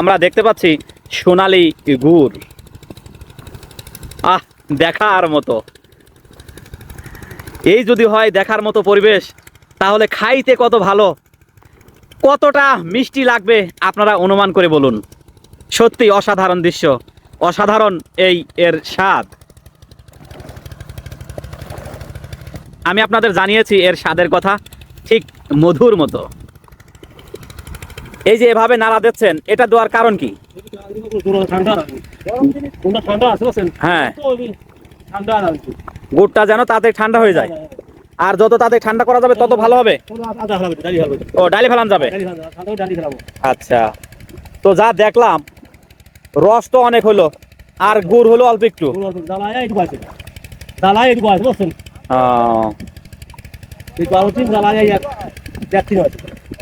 আমরা দেখতে পাচ্ছি সোনালী গুড়। আহ, দেখার মতো। এই যদি হয় দেখার মতো পরিবেশ, তাহলে খাইতে কত ভালো, কতটা মিষ্টি লাগবে আপনারা অনুমান করে বলুন। সত্যি অসাধারণ দৃশ্য, অসাধারণ এর স্বাদ। আমি আপনাদের জানিয়েছি এর স্বাদের কথা, ঠিক মধুর মতো। এই যে এভাবে নাড়া দিচ্ছেন, এটা দেওয়ার কারণ কি? হ্যাঁ, গুড়টা যেন তাতে ঠান্ডা হয়ে যায়, আর যত তাতে ঠান্ডা করা যাবে তত ভালো হবে। ও, ডালি ফেলান যাবে। আচ্ছা, তো যা দেখলাম রস তো অনেক হলো, আর গুড় হলো অল্প একটু।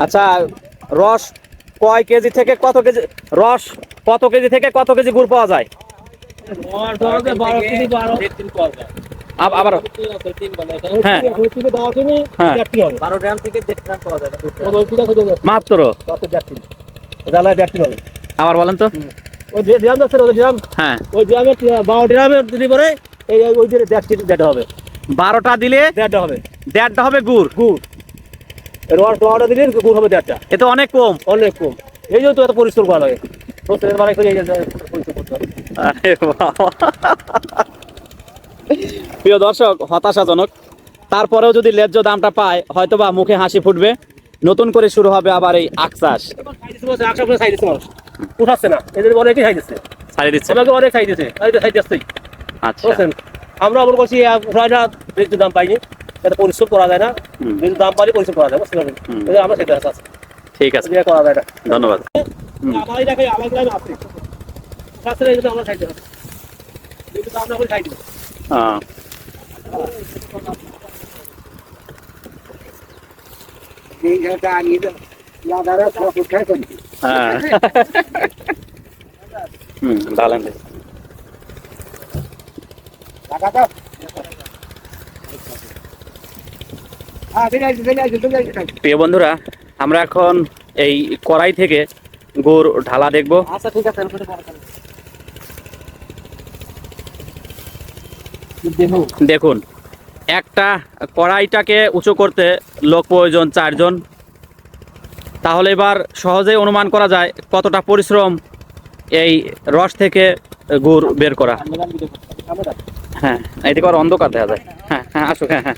আচ্ছা, রস কয় কেজি থেকে কত কেজি, রস কত কেজি থেকে কত কেজি গুড় পাওয়া যায়? আবার হ্যাঁ, মাত্র। আবার বলেন তো। হ্যাঁ, 12টা দিলে 1.5টা হবে গুড়। রসটা দিলে গুড় হবে 1.5টা। এ তো অনেক কম। অনেক কম। এই জন্য তো এত পরিশ্রম করা লাগে। প্রিয় দর্শক, হতাশাজনক। তারপরেও যদি ন্যায্য দামটা পায়, হয়তোবা মুখে হাসি ফুটবে। নতুন করে শুরু হবে আবার এই আখ চাষ। উঠাচ্ছে না, এদের অনেকেই খাই দিচ্ছে, ছাড়িয়ে দিচ্ছে, আমাকে অনেক খাই দিচ্ছে, আচ্ছা। আমরা মনে করছি যেহেতু দাম পাইনি, এটা পরিশ্রম করা যায় না, যেহেতু দাম পাইনি পরিশ্রম করা যায়, বুঝতে পারবেন? আমরা সেটা আছে, ঠিক আছে, করা যায় না। ধন্যবাদ। আমরা খাইতে হবে, যেহেতু আমরা খাই দিব। হ্যাঁ, ডালেন। প্রিয় বন্ধুরা, আমরা এখন এই কড়াই থেকে গুড় ঢালা দেখব। আচ্ছা, ঠিক আছে। দেখুন, একটা কড়াইটাকে উঁচু করতে লোক প্রয়োজন 4 জন। তাহলে এবার সহজেই অনুমান করা যায় কতটা পরিশ্রম এই রস থেকে গুড় বের করা। হ্যাঁ, এদিকে আর অন্ধকার দেখা যায়। হ্যাঁ হ্যাঁ, আসুক। হ্যাঁ হ্যাঁ,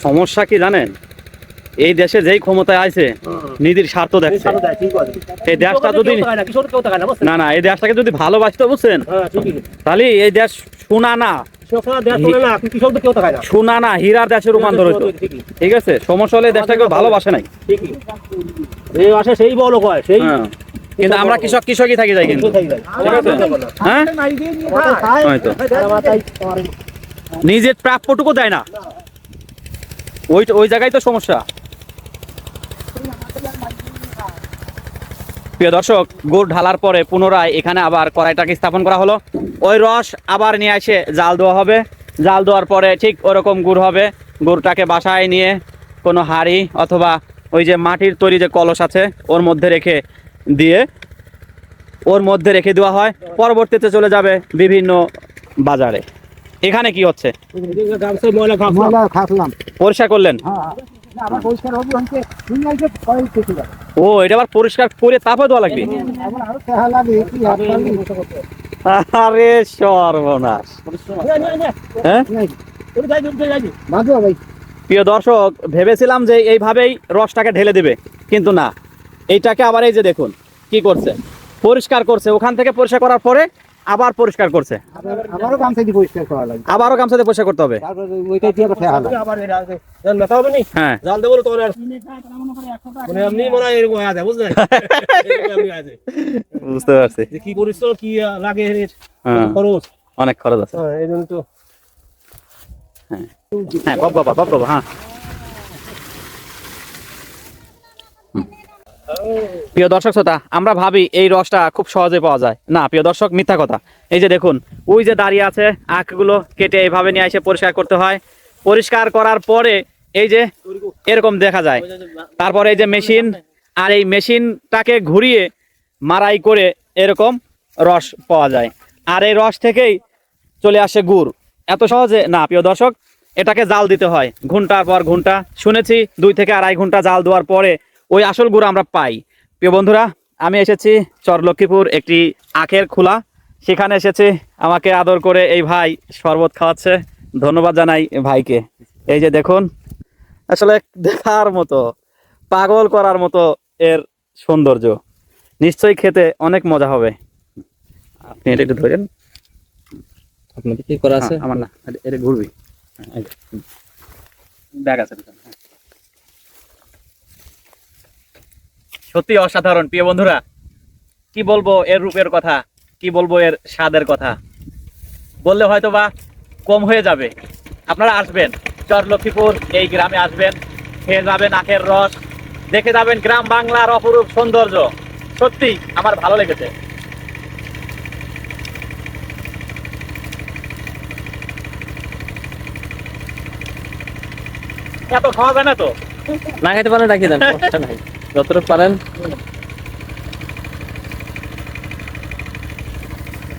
সমস্যা কি জানেন? এই দেশে যেই ক্ষমতায় আছে নিজের স্বার্থ দেখছে। এই দেশটা যদি না না, এই দেশটাকে যদি ভালোবাসতে, বুঝছেন, তাহলে এই দেশ সোনা না, সোনা না, হীরার দেশে রূপান্তর হইতো। ঠিক আছে, সমস্যা হলে দেশটাকে ভালোবাসে নাই, সেই বড় হয় সেই। কিন্তু আমরা কৃষকই থাকি যাই, কিন্তু হ্যাঁ, নিজের প্রাপ্যটুকু দেয় না, ওই জায়গায় তো সমস্যা। প্রিয় দর্শক, গুড় ঢালার পরে পুনরায় এখানে আবার কড়াইটাকে স্থাপন করা হলো। ওই রস আবার নিয়ে এসে জাল দেওয়া হবে। জাল দেওয়ার পরে ঠিক ওরকম গুড় হবে। গুড়টাকে বাসায় নিয়ে কোনো হাঁড়ি অথবা ওই যে মাটির তৈরি যে কলস আছে ওর মধ্যে রেখে দেওয়া হয়। পরবর্তীতে চলে যাবে বিভিন্ন বাজারে। এখানে কি হচ্ছে? পরিষ্কার করলেন? ও, এটা আবার পরিষ্কার করে তারপরে দেওয়া লাগবে? আরে সর্বনাশ। হ্যাঁ, প্রিয় দর্শক, ভেবেছিলাম যে এইভাবেই রসটাকে ঢেলে দেবে, কিন্তু না, এইটাকে আবার এই যে দেখুন কি করছে, পরিষ্কার করছে। ওখান থেকে পরিষ্কার করার পরে আবার পরিষ্কার করছে, আমারও গামছা দিয়ে পরিষ্কার করা লাগবে, আবারও গামছা দিয়ে পরিষ্কার করতে হবে। তারপরে ওইটা দিয়ে আবার ফেলা লাগবে। আবার এটা আছে জান মেথা হবে নি হ্যাঁ জাল দেবো তো আর মানে এমনি মনে হয় এরকম আছে বুঝলেন এরকম এমনি আছে বুঝতে পারছি। যে কি পরিশ্রম কি লাগে এর হ্যাঁ খরচ অনেক খরচ আছে। হ্যাঁ এই জন্য তো হ্যাঁ বাবা হ্যাঁ। প্রিয় দর্শক শ্রোতা, আমরা ভাবি এই রসটা খুব সহজে পাওয়া যায় না, প্রিয় দর্শক মিথ্যা কথা। এই যে দেখুন, ওই যে দাঁড়িয়ে আছে, আখগুলো কেটে এইভাবে নিয়ে এসে পরিষ্কার করতে হয়। পরিষ্কার করার পরে এই যে এরকম দেখা যায়। তারপরে এই যে মেশিন, আর এই মেশিনটাকে ঘুরিয়ে মারাই করে এরকম রস পাওয়া যায়। আর এই রস থেকেই চলে আসে গুড়। এত সহজে না প্রিয় দর্শক, এটাকে জাল দিতে হয় ঘন্টার পর ঘন্টা। শুনেছি 2 থেকে 2.5 ঘন্টা জাল দেওয়ার পরে ওই আসল গুড় আমরা পাই। প্রিয় বন্ধুরা, আমি এসেছি চর লক্ষ্মীপুর একটি আখের খোলা, সেখানে এসেছি। আমাকে আদর করে এই ভাই শরবত খাওয়াচ্ছে, ধন্যবাদ জানাই ভাইকে। এই যে দেখুন, আসলে দেখার মতো, পাগল করার মতো এর সৌন্দর্য। নিশ্চয়ই খেতে অনেক মজা হবে। আপনি এটা একটু ধরেন, আপনাদের কি করা আছে আমার না, এটা ঘুরবি, ব্যাগ আছে পিছনে। সত্যি অসাধারণ প্রিয় বন্ধুরা, কি বলবো এর রূপের কথা, কি বলবো এর স্বাদের কথা, বললে হয়তো বা কম হয়ে যাবে। আপনারা আসবেন চর লক্ষ্মীপুর, এই গ্রামে আসবেন, খেয়ে যাবেন আখের রস, দেখে যাবেন গ্রাম বাংলার অপরূপ সৌন্দর্য। সত্যি আমার ভালো লেগেছে। এত খাওয়া যায় না তো, না খেতে পারেন রাখিয়ে দেন সমস্যা নাই যতটুকু পারেন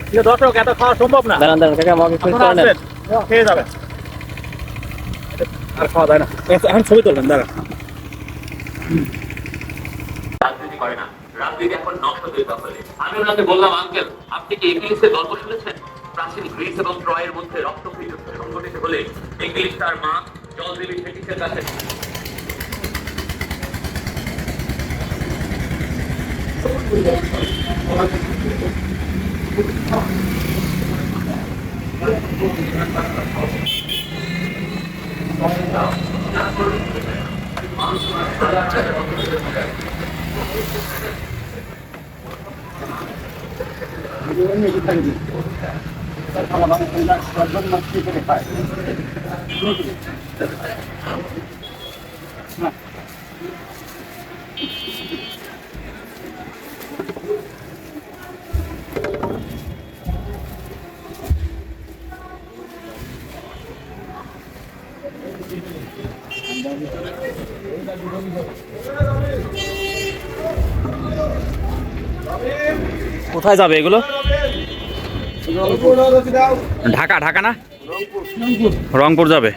প্রিয় দর্শক, এত খাওয়া সম্ভব না। দাঁড়ান দাঁড়ান কাকা আমাকে একটু আপনারা করে নেন। আসবেন, খেয়ে যাবেন। আর খাওয়া যায় না, এখন ছবি তুলবেন, দাঁড়া। রাজনীতি করে না, রাজনীতি এখন নকশাদের দখলে। আমি ওনাকে বললাম, আঙ্কেল আপনি কি ইংলিশের গল্প শুনেছেন? প্রাচীন গ্রিস এবং ট্রয়ের মধ্যে রক্তক্ষয়ী যুদ্ধ সংঘটিত হলে ইংলিশ তার মা জলদেবী ব্রিটিশের কাছে কোথায় যাবে এগুলো? ঢাকা, ঢাকা না, রংপুর যাবে।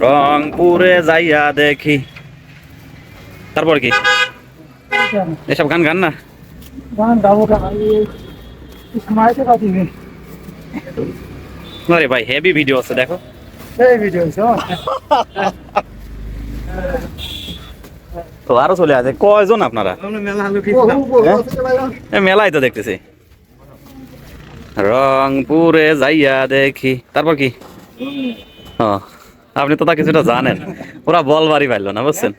রংপুরে যাইয়া দেখি, তারপর কি এসব গান গান না? আরে ভাই হেভি ভিডিও আছে, দেখো। তো আরো চলে আসে, কয়জন আপনারা? মেলায় তো দেখতেছি। রংপুরে যাইয়া দেখি, তারপর কি? ও, আপনি তো তা কিছুটা জানেন। ওরা বলবারই পাইলো না, বুঝছেন?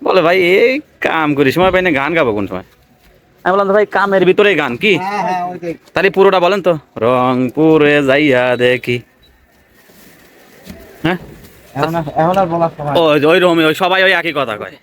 বলে ভাই এই কাম করি, সময় পাই না, গান গাবো কোন সময়? আমি বললাম ভাই কামের ভিতরে গান কি, তাহলে পুরোটা বলেন তো। রংপুরে যাইয়া দেখি, হ্যাঁ ওই রকমই, ওই সবাই ওই একই কথা কয়।